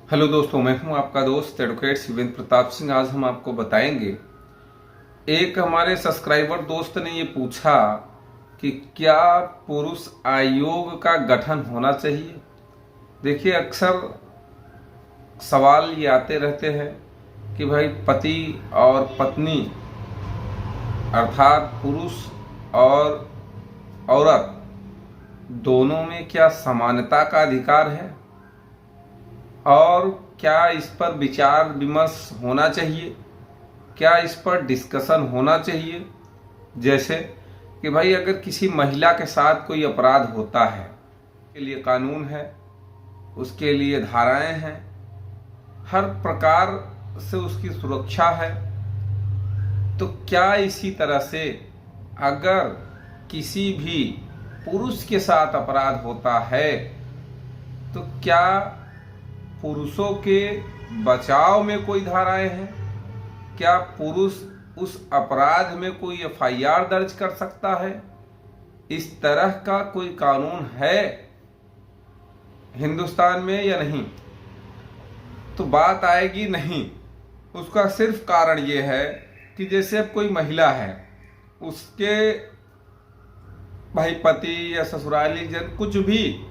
Hello दोस्तों, मैं हूं आपका दोस्त एडवोकेट शिवेंद्र प्रताप सिंह। आज हम आपको बताएंगे, एक हमारे सब्सक्राइबर दोस्त ने ये पूछा कि क्या पुरुष आयोग का गठन होना चाहिए। देखिए, अक्सर सवाल ये आते रहते हैं कि भाई पति और पत्नी अर्थात पुरुष और औरत दोनों में क्या समानता का अधिकार है और क्या इस पर विचार विमर्श होना चाहिए, क्या इस पर डिस्कशन होना चाहिए। जैसे कि भाई अगर किसी महिला के साथ कोई अपराध होता है, उसके लिए कानून है, उसके लिए धाराएं हैं, हर प्रकार से उसकी सुरक्षा है। तो क्या इसी तरह से अगर किसी भी पुरुष के साथ अपराध होता है तो क्या पुरुषों के बचाव में कोई धाराएं हैं? क्या पुरुष उस अपराध में कोई एफआईआर दर्ज कर सकता है? इस तरह का कोई कानून है हिंदुस्तान में या नहीं? तो बात आएगी नहीं। उसका सिर्फ कारण ये है कि जैसे अब कोई महिला है, उसके भाई पति या ससुराली जन कुछ भी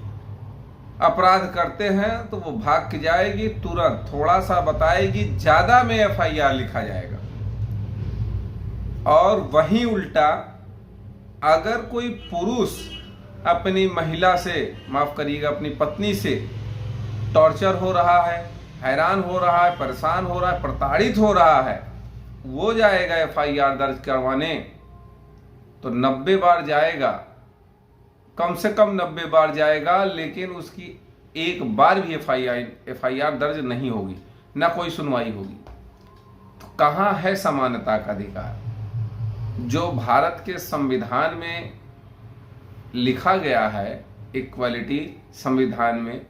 अपराध करते हैं तो वो भाग के जाएगी, तुरंत थोड़ा सा बताएगी, ज्यादा में एफआईआर लिखा जाएगा। और वहीं उल्टा अगर कोई पुरुष अपनी महिला से, माफ करिएगा, अपनी पत्नी से टॉर्चर हो रहा है, हैरान हो रहा है, परेशान हो रहा है, प्रताड़ित हो रहा है, वो जाएगा एफआईआर दर्ज करवाने तो 90 बार जाएगा, कम से कम 90 बार जाएगा, लेकिन उसकी एक बार भी एफआईआर दर्ज नहीं होगी, ना कोई सुनवाई होगी। तो कहाँ है समानता का अधिकार जो भारत के संविधान में लिखा गया है? इक्वालिटी, संविधान में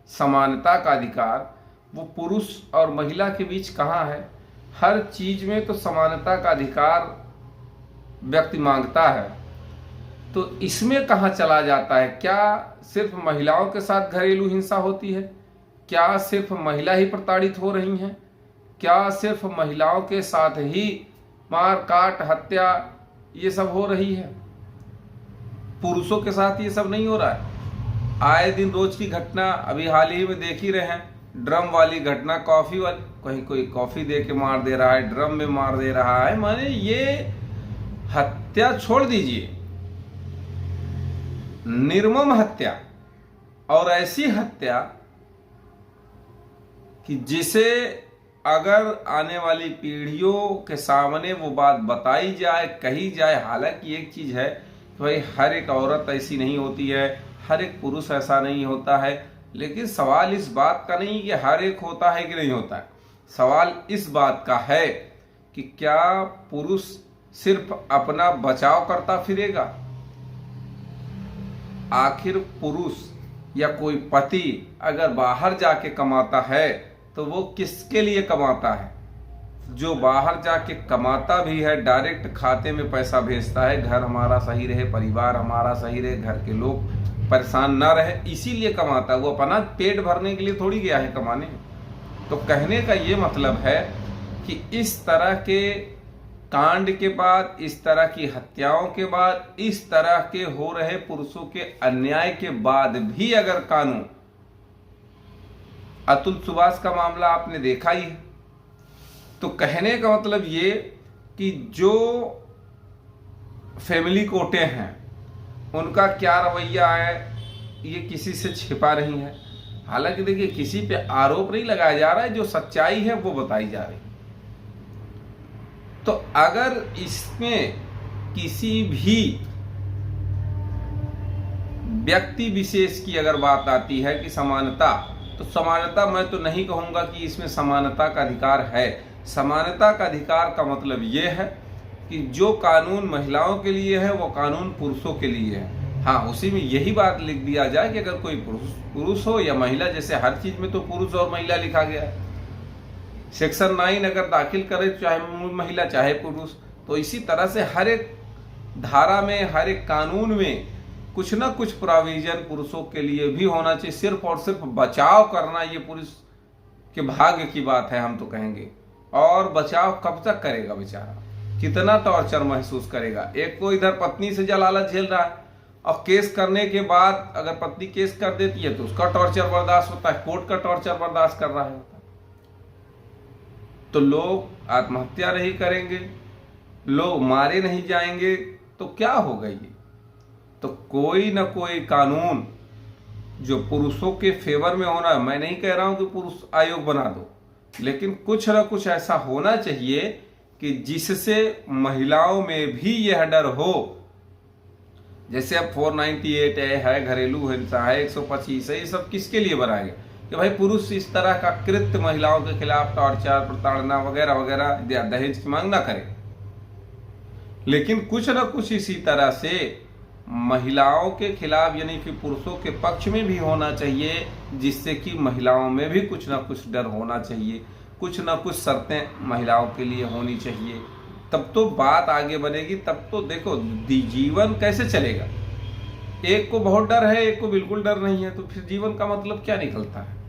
समानता का अधिकार, वो पुरुष और महिला के बीच कहाँ है? हर चीज में तो समानता का अधिकार व्यक्ति मांगता है, तो इसमें कहाँ चला जाता है? क्या सिर्फ महिलाओं के साथ घरेलू हिंसा होती है? क्या सिर्फ महिला ही प्रताड़ित हो रही हैं? क्या सिर्फ महिलाओं के साथ ही मार काट हत्या ये सब हो रही है? पुरुषों के साथ ये सब नहीं हो रहा है? आए दिन रोज की घटना अभी हाल ही में देख ही रहे हैं, ड्रम वाली घटना, कॉफी वाली, कहीं कोई कॉफी दे के मार दे रहा है, ड्रम में मार दे रहा है। माने ये हत्या छोड़ दीजिए, निर्मम हत्या, और ऐसी हत्या कि जिसे अगर आने वाली पीढ़ियों के सामने वो बात बताई जाए, कही जाए। हालांकि एक चीज है कि भाई हर एक औरत ऐसी नहीं होती है, हर एक पुरुष ऐसा नहीं होता है, लेकिन सवाल इस बात का नहीं कि हर एक होता है कि नहीं होता है। सवाल इस बात का है कि क्या पुरुष सिर्फ अपना बचाव करता फिरेगा? आखिर पुरुष या कोई पति अगर बाहर जाके कमाता है तो वो किसके लिए कमाता है? जो बाहर जाके कमाता भी है, डायरेक्ट खाते में पैसा भेजता है, घर हमारा सही रहे, परिवार हमारा सही रहे, घर के लोग परेशान ना रहे, इसीलिए कमाता है। वो अपना पेट भरने के लिए थोड़ी गया है कमाने। तो कहने का ये मतलब है कि इस तरह के कांड के बाद, इस तरह की हत्याओं के बाद, इस तरह के हो रहे पुरुषों के अन्याय के बाद भी अगर कानून, अतुल सुभाष का मामला आपने देखा ही है, तो कहने का मतलब ये कि जो फैमिली कोर्टें हैं उनका क्या रवैया है, ये किसी से छिपा नहीं है। हालांकि देखिए, किसी पे आरोप नहीं लगाया जा रहा है, जो सच्चाई है वो बताई जा रही है। तो अगर इसमें किसी भी व्यक्ति विशेष की अगर बात आती है कि समानता, तो समानता, मैं तो नहीं कहूंगा कि इसमें समानता का अधिकार है। समानता का अधिकार का मतलब ये है कि जो कानून महिलाओं के लिए है वो कानून पुरुषों के लिए है। हाँ, उसी में यही बात लिख दिया जाए कि अगर कोई पुरुष हो या महिला, जैसे हर चीज में तो पुरुष और महिला लिखा गया है। सेक्शन 9 अगर दाखिल करे, चाहे महिला चाहे पुरुष, तो इसी तरह से हर एक धारा में, हर एक कानून में कुछ ना कुछ प्रोविजन पुरुषों के लिए भी होना चाहिए। सिर्फ और सिर्फ बचाव करना ये पुरुष कि भाग्य की बात है हम तो कहेंगे। और बचाव कब तक करेगा बेचारा, कितना टॉर्चर महसूस करेगा। एक को इधर पत्नी से जलालत झेल रहा है और केस करने के बाद अगर पत्नी केस कर देती है तो उसका टॉर्चर बर्दाश्त होता है, कोर्ट का टॉर्चर बर्दाश्त कर रहा है। तो लोग आत्महत्या नहीं करेंगे, लोग मारे नहीं जाएंगे तो क्या होगा ये। तो कोई ना कोई कानून जो पुरुषों के फेवर में होना है, मैं नहीं कह रहा हूं कि पुरुष आयोग बना दो, लेकिन कुछ ना कुछ ऐसा होना चाहिए कि जिससे महिलाओं में भी यह डर हो। जैसे अब 498 है, घरेलू हिंसा है, 125 है, ये सब किसके लिए बनाया गया कि भाई पुरुष इस तरह का कृत्य महिलाओं के खिलाफ टॉर्चर, प्रताड़ना वगैरह वगैरह, दहेज की मांग ना करे। लेकिन कुछ ना कुछ इसी तरह से महिलाओं के खिलाफ यानी कि पुरुषों के पक्ष में भी होना चाहिए, जिससे कि महिलाओं में भी कुछ ना कुछ डर होना चाहिए, कुछ ना कुछ शर्तें महिलाओं के लिए होनी चाहिए। तब तो बात आगे बढ़ेगी। तब तो देखो जीवन कैसे चलेगा। एक को बहुत डर है, एक को बिल्कुल डर नहीं है, तो फिर जीवन का मतलब क्या निकलता है।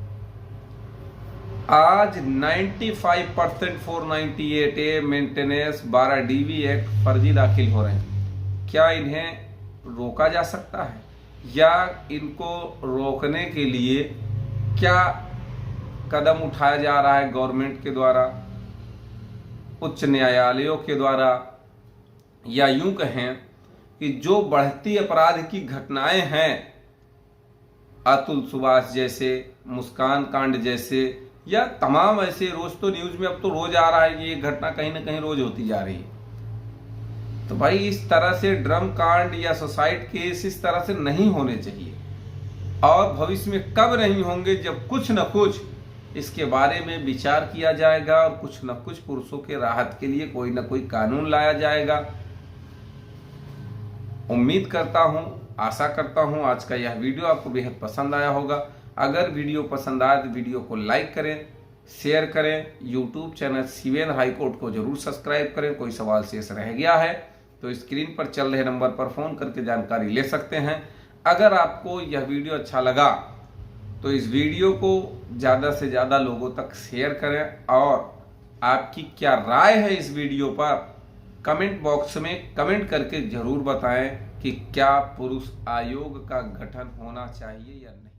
आज 95% 498A मेंटेनेंस 12 DV एक्ट फर्जी दाखिल हो रहे हैं। क्या इन्हें रोका जा सकता है, या इनको रोकने के लिए क्या कदम उठाया जा रहा है गवर्नमेंट के द्वारा, उच्च न्यायालयों के द्वारा, या यूं कहें कि जो बढ़ती अपराध की घटनाएं हैं, अतुल सुभाष जैसे, मुस्कान कांड जैसे, या तमाम ऐसे, रोज तो न्यूज में अब तो रोज आ रहा है कि ये घटना कहीं ना कहीं रोज होती जा रही है। तो भाई इस तरह से ड्रम कांड या सुसाइड केस इस तरह से नहीं होने चाहिए, और भविष्य में कब नहीं होंगे जब कुछ न कुछ इसके बारे में विचार किया जाएगा और कुछ न कुछ पुरुषों के राहत के लिए कोई न कोई कानून लाया जाएगा। उम्मीद करता हूं, आशा करता हूं आज का यह वीडियो आपको बेहद पसंद आया होगा। अगर वीडियो पसंद आए तो वीडियो को लाइक करें, शेयर करें, यूट्यूब चैनल CVN हाईकोर्ट को जरूर सब्सक्राइब करें। कोई सवाल शेष रह गया है तो स्क्रीन पर चल रहे नंबर पर फोन करके जानकारी ले सकते हैं। अगर आपको यह वीडियो अच्छा लगा तो इस वीडियो को ज़्यादा से ज़्यादा लोगों तक शेयर करें, और आपकी क्या राय है इस वीडियो पर कमेंट बॉक्स में कमेंट करके जरूर बताएं कि क्या पुरुष आयोग का गठन होना चाहिए या नहीं।